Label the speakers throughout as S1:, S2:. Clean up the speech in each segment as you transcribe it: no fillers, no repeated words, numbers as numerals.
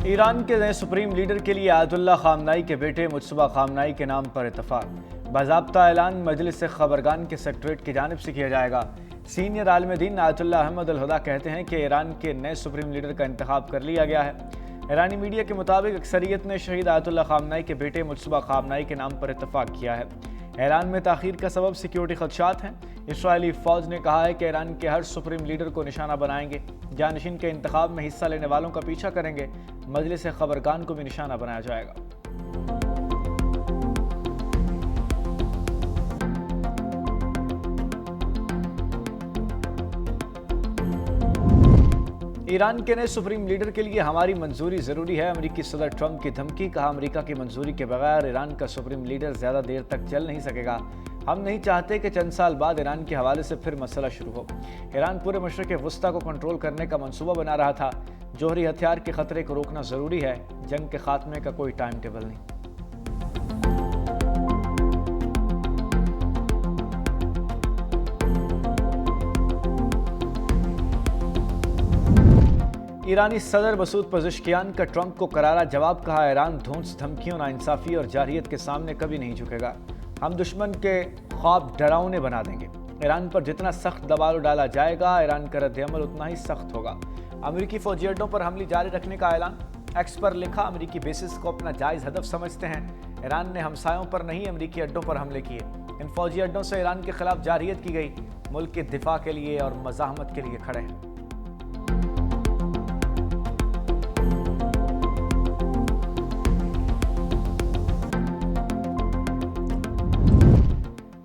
S1: Iran के नए supreme leader के लिए आयतुल्लाह खामनाई के बेटे मुज्तबा खामनाई के नाम पर इत्तफाक। बाज़ाब्ता ऐलान मजलिस खबरगान के सेक्रेटरीट की जानिब से किया जाएगा। सीनियर आलिम दीन आयतुल्लाह अहमद अल हुदा कहते हैं कि ईरान के नए सुप्रीम लीडर का इंतखाब कर लिया गया है। ईरानी मीडिया के मुताबिक अक्सरियत ने शहीद आयतुल्लाह खामनाई के बेटे मुज्तबा खामनाई के नाम पर इत्तफाक किया है। ईरान में ताख़ीर का सबब सिक्योरिटी खदशात हैं। इसराइली फ़ौज ने कहा है कि ईरान के हर सुप्रीम लीडर को निशाना बनाएंगे। जानशीन के इंतखाब में हिस्सा लेने वालों का पीछा करेंगे। मजलिस खबरगान को भी निशाना बनाया जाएगा। ईरान के नए सुप्रीम लीडर के लिए हमारी मंजूरी ज़रूरी है। अमेरिकी सदर ट्रंप की धमकी। कहा, अमेरिका की मंजूरी के बगैर ईरान का सुप्रीम लीडर ज़्यादा देर तक चल नहीं सकेगा। हम नहीं चाहते कि चंद साल बाद ईरान के हवाले से फिर मसला शुरू हो। ईरान पूरे मशरिक़ वस्ता को कंट्रोल करने का मंसूबा बना रहा था। जौहरी हथियार के खतरे को रोकना ज़रूरी है। जंग के खात्मे का कोई टाइम टेबल नहीं। ईरानी सदर मसूद पज़ेश्कियान का ट्रंप को करारा जवाब। कहा, ईरान धौंस, धमकियों, नाइंसाफ़ी और जारहियत के सामने कभी नहीं झुकेगा। हम दुश्मन के ख्वाब डरावने बना देंगे। ईरान पर जितना सख्त दबाव डाला जाएगा, ईरान का रद्द-ए-अमल उतना ही सख्त होगा। अमेरिकी फौजी अड्डों पर हमले जारी रखने का ऐलान। एक्स पर लिखा, अमेरिकी बेसिस को अपना जायज़ हदफ समझते हैं। ईरान ने हमसायों पर नहीं, अमेरिकी अड्डों पर हमले किए। इन फौजी अड्डों से ईरान के खिलाफ जारहियत की गई। मुल्क के दिफा के लिए और मज़ाहमत के लिए खड़े हैं।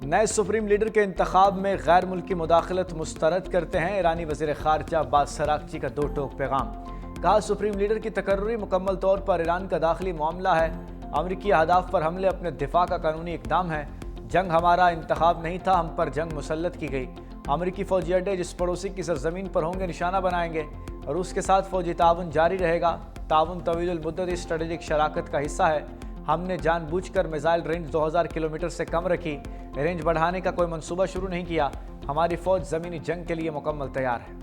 S1: नए सुप्रीम लीडर के इंतखाब में गैर मुल्की मुदाखलत मुस्तरद करते हैं ईरानी वज़ीर ख़ारजा अब्बास अराग़ची का दो टोक पैगाम। कहा, सुप्रीम लीडर की तकर्रुरी मुकम्मल तौर पर ईरान का दाखिली मामला है। अमरीकी अहदाफ पर हमले अपने दिफा का कानूनी इक़दाम है। जंग हमारा इंतखाब नहीं था, हम पर जंग मुसल्लत की गई। अमरीकी फ़ौजी अड्डे जिस पड़ोसी की सरज़मीन पर होंगे निशाना बनाएंगे। रूस के साथ फ़ौजी ताउन जारी रहेगा। ताउन तवील मुद्दती स्ट्रेटेजिक शराकत का हिस्सा है। हमने जानबूझकर मिसाइल रेंज 2000 किलोमीटर से कम रखी। रेंज बढ़ाने का कोई मंसूबा शुरू नहीं किया। हमारी फौज ज़मीनी जंग के लिए मुकम्मल तैयार है।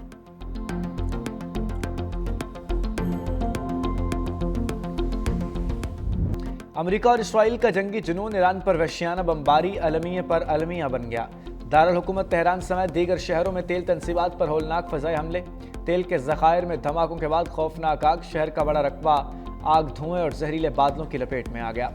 S1: अमेरिका और इसराइल का जंगी जुनून। ईरान पर वहशियाना बमबारी अलमिया पर अलमिया बन गया। दारुल हुकूमत तेहरान समेत दीगर शहरों में तेल तनसीबात पर होलनाक फ़ज़ाई हमले। तेल के ज़खायर में धमाकों के बाद खौफनाक आग। शहर का बड़ा रकबा आग, धुएं और जहरीले बादलों की लपेट में आ गया।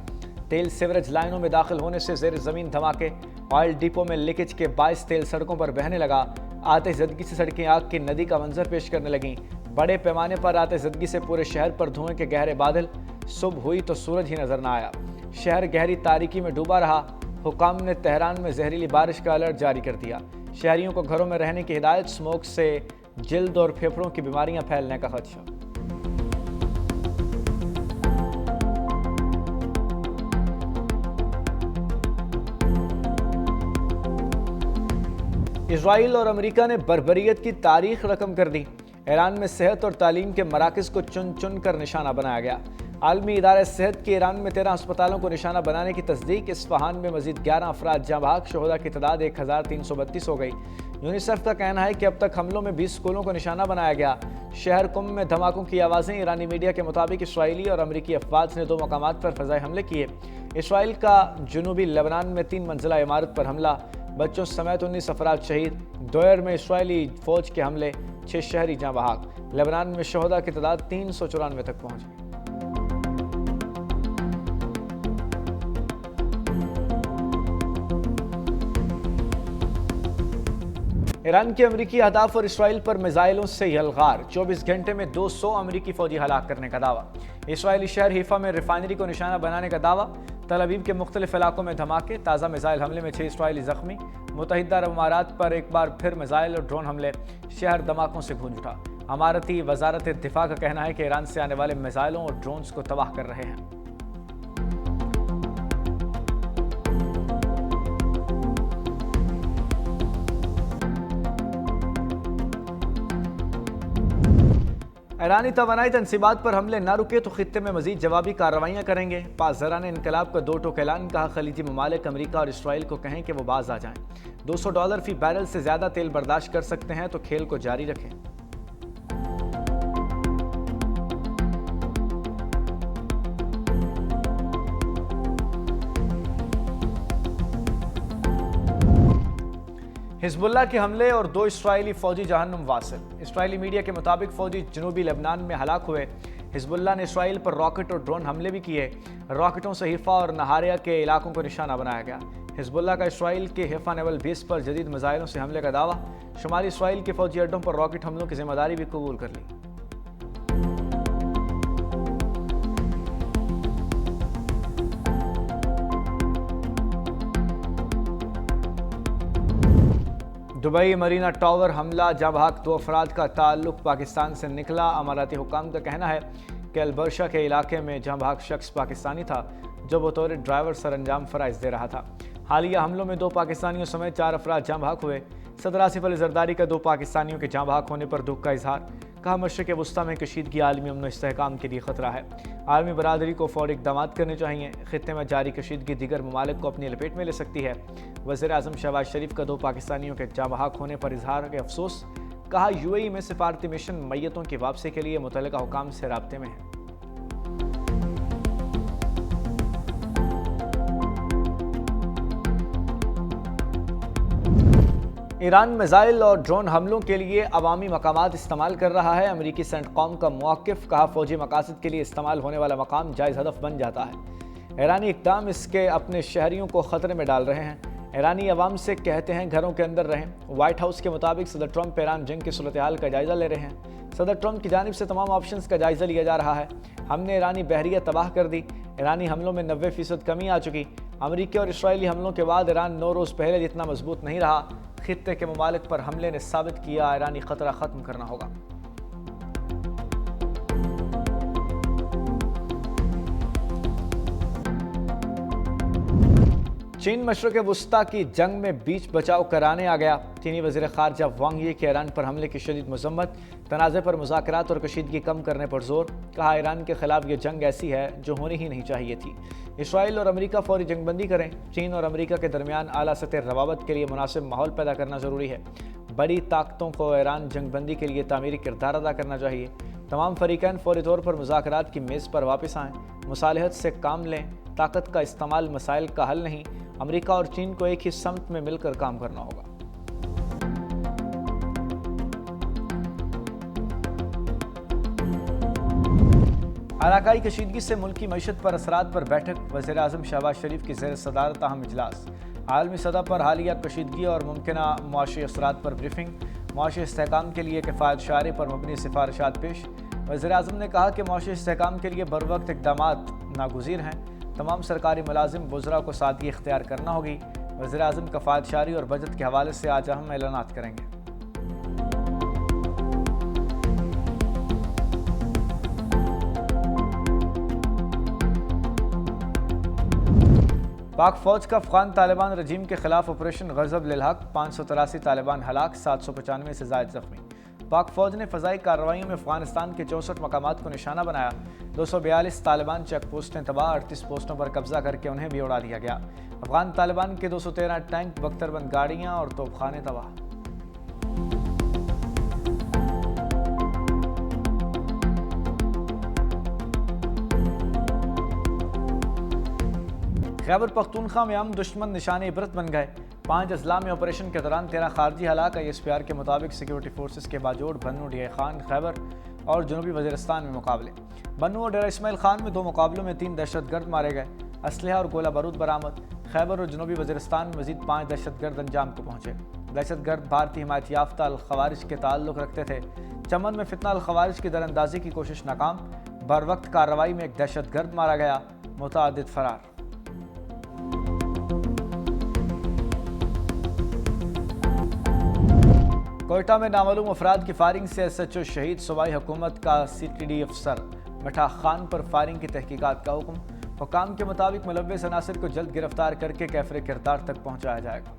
S1: तेल सीवरेज लाइनों में दाखिल होने से ज़ेर ज़मीन धमाके। ऑयल डिपो में लीकेज के बायस तेल सड़कों पर बहने लगा। आतिशज़दगी से सड़कें आग की नदी का मंजर पेश करने लगीं। बड़े पैमाने पर आतिशज़दगी से पूरे शहर पर धुएं के गहरे बादल। सुबह हुई तो सूरज ही नजर न आया। शहर गहरी तारीकी में डूबा रहा। हुकाम ने तेहरान में जहरीली बारिश का अलर्ट जारी कर दिया। शहरियों को घरों में रहने की हिदायत। स्मोक से जल्द और फेफड़ों की बीमारियां फैलने का खदशा। इसराइल और अमेरिका ने बर्बरियत की तारीख रकम कर दी। ईरान में सेहत और तालीम के मराकज़ को चुन चुन कर निशाना बनाया गया। आलमी इदारे सेहत के ईरान में 13 अस्पतालों को निशाना बनाने की तस्दीक। इस्फहान में मजीद 11 अफराद जाँ बहक। शोहदा की तादाद 1332 हो गई। यूनिसेफ का कहना है कि अब तक हमलों में 20 स्कूलों को निशाना बनाया गया। शहर कुम में धमाकों की आवाज़ें। ईरानी मीडिया के मुताबिक इसराइली और अमरीकी अफवाज ने 2 मकामात पर फ़ज़ाई हमले किए। इसराइल का जनूबी लेबनान में 3 मंजिला इमारत पर हमला। बच्चों समेत 19 अफराद शहीद। दोयर में इसराइली फ़ौज के हमले। 6 शहरी जाँ बहक। लेबनान में शोहदा की तादाद 394 तक पहुँच गई। ईरान के अमरीकी अहदाफ और इसराइल पर मिसाइलों से यलगार। 24 घंटे में 200 अमरीकी फ़ौजी हलाक करने का दावा। इसराइली शहर हिफा में रिफाइनरी को निशाना बनाने का दावा। तल अवीव के मुख्तलिफ इलाकों में धमाके। ताज़ा मिसाइल हमले में 6 इसराइली ज़ख्मी। मुत्तहिदा अरब अमारात पर एक बार फिर मिसाइल और ड्रोन हमले। शहर धमाकों से गूंज उठा। अमारती वजारत दिफा का कहना है कि ईरान से आने वाले मिसाइलों और ड्रोन्स को तबाह कर रहे हैं। ईरानी तवानाई तनसीबात पर हमले न रुके तो खित्ते में मजीद जवाबी कार्रवाइयाँ करेंगे। पासदारान इनकलाब का 2 टोक ऐलान। कहा, खलीजी ममालिक अमरीका और इसराइल को कहें कि वो बाज आ जाएं। $200 फी बैरल से ज़्यादा तेल बर्दाश्त कर सकते हैं तो खेल को जारी रखें। हिजबुल्लाह के हमले और 2 इस्राएली फौजी जहन्नुम वासिल। इस्राएली मीडिया के मुताबिक फौजी जनूबी लेबनान में हलाक हुए। हिजबुल्लाह ने इसराइल पर रॉकेट और ड्रोन हमले भी किए। रॉकेटों से हिफा और नहारिया के इलाकों को निशाना बनाया गया। हिजबुल्लाह का इसराइल के हिफा नेवल बेस पर जदीद मिसाइलों से हमले का दावा। शुमाली इसराइल के फौजी अड्डों पर रॉकेट हमलों की जिम्मेदारी भी कबूल कर ली। दुबई मरीना टावर हमला जहां भाग 2 अफराद का ताल्लुक पाकिस्तान से निकला। अमाराती हुकाम का कहना है कि अलबर्शा के इलाके में जहां भाग शख्स पाकिस्तानी था जो बतौर ड्राइवर सरंजाम फराइज दे रहा था। हालिया हमलों में 2 पाकिस्तानियों समेत 4 अफराद जहां भाग हुए। सदर आसिफ अली जरदारी का 2 पाकिस्तानियों के जहां भाग होने पर दुख का इजहार। कहा, मशरिक़ वुस्ता में कशीदगी आलमी अमन इस्तेहकाम के लिए खतरा है। आलमी बरादरी को फौरी इक़दाम करने चाहिए। खित्ते में जारी कशीदगी दीगर ममालिक को अपनी लपेट में ले सकती है। वज़ीर आज़म शहबाज शरीफ का 2 पाकिस्तानियों के जहां भाग होने पर इजहार के अफसोस। कहा, UAE में सिफारती मिशन मैयतों की वापसी के लिए मुतल्लिका हुकाम से राब्ते में है। ईरान मिसाइल और ड्रोन हमलों के लिए अवामी मकामात इस्तेमाल कर रहा है। अमरीकी सेंटकॉम का मौक़िफ़। कहा, फ़ौजी मकासद के लिए इस्तेमाल होने वाला मकाम जायज़ हदफ बन जाता है। ईरानी इक़दाम इसके अपने शहरियों को ख़तरे में डाल रहे हैं। ईरानी अवाम से कहते हैं घरों के अंदर रहें। व्हाइट हाउस के मुताबिक सदर ट्रंप ईरान जंग की सूरत हाल का जायज़ा ले रहे हैं। सदर ट्रंप की जानिब से तमाम ऑप्शंस का जायज़ा लिया जा रहा है। हमने ईरानी बहरिया तबाह कर दी। ईरानी हमलों में 90% कमी आ चुकी। अमरीकी और इसराइली हमलों के बाद ईरान 9 रोज़ पहले जितना मजबूत नहीं रहा। खित्ते के ममालिक पर हमले ने साबित किया ईरानी खतरा ख़त्म करना होगा। चीन मशरिक़ वुस्ता की जंग में बीच बचाव कराने आ गया। चीनी वज़ीर ख़ारजा वांग यी के ईरान पर हमले की शदीद मज़म्मत। तनाज़े पर मुज़ाकरात और कशीदगी कम करने पर जोर। कहा, ईरान के खिलाफ ये जंग ऐसी है जो होनी ही नहीं चाहिए थी। इसराइल और अमेरिका फौरी जंगबंदी करें। चीन और अमेरिका के दरमियान आला सतह रवाबत के लिए मुनासिब माहौल पैदा करना ज़रूरी है। बड़ी ताकतों को ईरान जंगबंदी के लिए तामीरी किरदार अदा करना चाहिए। तमाम फरीकैन फौरी तौर पर मुज़ाकरात की मेज़ पर वापस आएँ। मुसालहत से काम लें। ताकत का इस्तेमाल मसाइल का हल नहीं। अमेरिका और चीन को एक ही समत में मिलकर काम करना होगा। इलाकाई कशीदगी से मुल्की मईशत पर असरात पर बैठक। वज़ीर आज़म शहबाज शरीफ की ज़ेर सदारत अहम इजलास। आलमी सतह पर हालिया कशीदगी और मुमकिना मुआशी असरात पर ब्रीफिंग। मुआशी इस्तेहकाम के लिए किफ़ायत शारे पर मबनी सिफारिशात पेश। वज़ीर आज़म ने कहा कि मुआशी इस्तेहकाम के लिए बरवक्त इक़दामात नागुज़ीर हैं। तमाम सरकारी मुलाजिम वज़रा को सादगी इख्तियार करना होगी। वज़ीर आज़म कफ़ायत शारी और बजट के हवाले से आज अहम ऐलानात करेंगे। पाक फ़ौज का अफ़गान तालिबान रजीम के खिलाफ ऑपरेशन ग़ज़ब लिल हक़। 583 तालिबान हलाक, 795 से ज़ायद ज़ख्मी। पाक फ़ौज ने फ़ज़ाई कार्रवाइयों में अफ़गानिस्तान के 64 मकामात को निशाना बनाया। 242 तालिबान चेक पोस्टें तबाह, 38 पोस्टों पर कब्जा करके उन्हें भी उड़ा दिया गया। अफ़गान तालिबान के 213 टैंक, बख्तरबंद गाड़ियाँ और तोपखाने तबाह। खैबर पख्तूनख्वा में हम दुश्मन निशान इबरत बन गए। 5 अजला में ऑपरेशन के दौरान 13 खारजी हलाक। ISPR के मुताबिक सिक्योरिटी फोर्सेस के बाजोड़ बन्नू DI खान खैबर और जनूबी वज़ीरिस्तान में मुकाबले। बन्नू और डेरा इस्माइल खान में 2 मुकाबलों में 3 दहशतगर्द मारे गए। असलहा और गोला बारूद बरामद। खैबर और जनूबी वज़ीरिस्तान में मज़ीद 5 दहशतगर्द अंजाम को पहुँचे। दहशतगर्द भारतीय हिमायत याफ्ता अल खवारिज के ताल्लुक़ रखते थे। चमन में फितना अल खवारिज की दरअंदाजी की कोशिश नाकाम। बर वक्त कार्रवाई में एक दहशतगर्द मारा गया, मुतअद्दिद फरार। कोयटा में नामालूम अफराद की फायरिंग से SHO शहीद। सूबाई हुकूमत का CTD अफसर मिठा खान पर फायरिंग की तहकीकात का हुक्म। हुकाम के मुताबिक मुलव्विस अनासिर को जल्द गिरफ्तार करके कैफरे किरदार तक पहुंचाया जाएगा।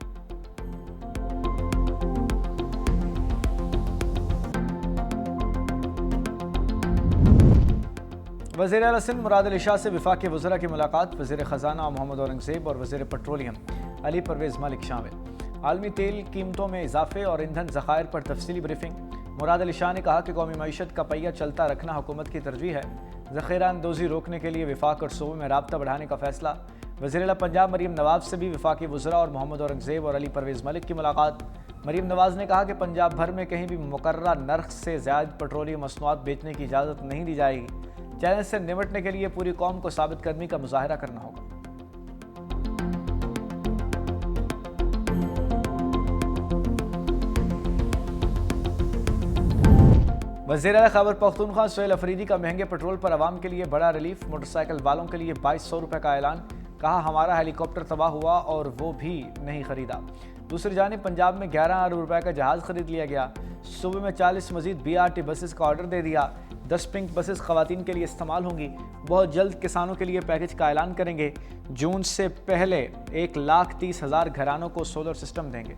S1: वज़ीर आला सिंध मुराद अली शाह से वफाकी वज़रा की मुलाकात। वज़ीर ख़जाना मोहम्मद औरंगज़ेब और वज़ीर पेट्रोलियम अली परवेज़ मलिक शामिल। आलमी तेल कीमतों में इजाफे और ईंधन ज़खायर पर तफसीली ब्रीफिंग। मुराद अली शाह ने कहा कि कौमी मईशत का पहिया चलता रखना हुकूमत की तरजीह है। ज़ख़ीरा अंदोज़ी रोकने के लिए वफाक और सूबे में राब्ता बढ़ाने का फैसला। वज़ीर आला पंजाब मरीम नवाब से भी वफाकी वज़रा और मोहम्मद औरंगज़ेब और अली परवेज़ मलिक की मुलाकात। मरीम नवाज ने कहा कि पंजाब भर में कहीं भी मुकर्ररा नर्ख से ज़्यादा पेट्रोलियम मसनूआत बेचने की इजाज़त नहीं दी जाएगी। चैलेंज से निपटने के लिए पूरी कौम को साबित करने का मुजाहरा करना होगा। वज़ीर-ए-आला खैबर पख्तूनख्वा सुहेल अफरीदी का महंगे पेट्रोल पर आवाम के लिए बड़ा रिलीफ। मोटरसाइकिल वालों के लिए 2200 रुपये का ऐलान। कहा हमारा हेलीकॉप्टर तबाह हुआ और वो भी नहीं खरीदा। दूसरी जानिब पंजाब में 11 अरब रुपए का जहाज़ खरीद लिया गया। सूबे में 40 मजीद BRT बसेस का ऑर्डर दे दिया। 10 पिंक बसेस खवातीन के लिए इस्तेमाल होंगी। बहुत जल्द किसानों के लिए पैकेज का ऐलान करेंगे। जून से पहले 1,30,000 घरानों को सोलर सिस्टम देंगे।